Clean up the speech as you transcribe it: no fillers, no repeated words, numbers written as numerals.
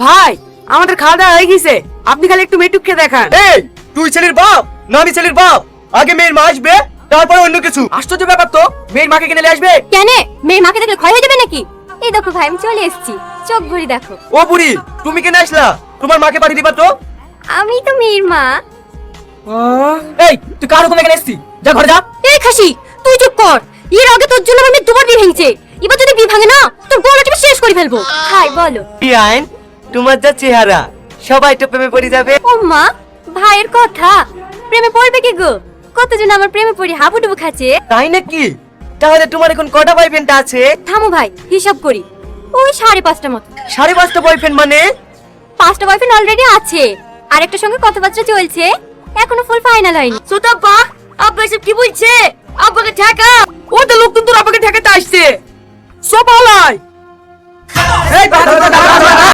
ভাই আমাদের খাওয়া দাওয়া হয়ে গেছে, আপনি খালি একটু মেটুক খেয়ে দেখান। এই তুই ছেলের বাপ না আমি ছেলের বাপ? আগে মেয়ের মা আসবে তারপর অন্য কিছু। আশ্চর্য ব্যাপার তো, মেয়ের মাকে কিনে নিয়ে আসবে? কেন, মেয়ের মাকে দেখলে ক্ষয় হয়ে যাবে নাকি? এই দেখো ভাই, আমি চলে এসেছি, চোখ ভরি দেখো। ও বুড়ি, তুমি কেন আসলা? তোমার মাকে পাঠিয়ে দিবা তো। আমি তো মেয়ের মা। এই তুই কার হুকুমে এখানে এসেছিস? যা ঘরে যা। এই খাসি, তুই চুপ কর। এর আগে তোর জন্য আমি দুবার বিয়ে ভেঙেছে, এবার যদি বিয়ে ভাঙে না তোর গলাটা আমি শেষ করে ফেলবো। হাই বলো। আইন, তোমার যা চেহারা সবাই তো প্রেমে পড়ে যাবে। ও মা, ভাইয়ের কথা প্রেমে পড়বে কি গো? কতজন আমার প্রেমে পড়ি হাবুডুবু খাচ্ছে। তাই নাকি? তাহলে তোমার এখন কটা বয়ফ্রেন্ড আছে? থামো ভাই, হিসাব করি, ওই 5.5টা মতো। 5.5টা বয়ফ্রেন্ড মানে? 5টা বয়ফ্রেন্ড অলরেডি আছে, আরেকটার সঙ্গে কথাবার্তা চলছে, এখনো ফুল ফাইনাল হয়নি। সুতাপ্পা, আব্বা এসব কি বলছে? আব্বাকে ঠেকা। ওদের লোক কিন্তু আব্বাকে ঠেকাতে আসছে। সব আলাই। এই